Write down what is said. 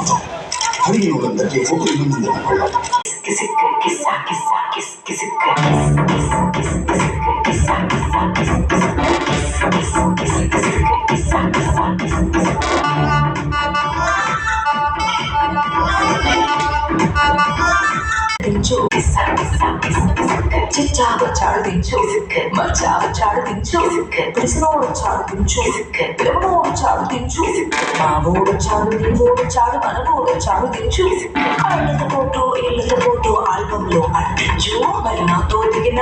హరిహరులందరికీ photo ఇవ్వనుంది అనుకోవాలి. చిచ్చావచ్చాడు దించు మచ్చావచ్చాడు దించు తెలిసినోడొచ్చాడు దించు పిలవనోడొచ్చాడు దించు మా ఊడొచ్చాడు నీ ఊడొచ్చాడు మన ఊడొచ్చాడు దించు ఇళ్ళతో ఫోటో ఆల్బమ్ లో అంటించు మరి నాతో దిగిన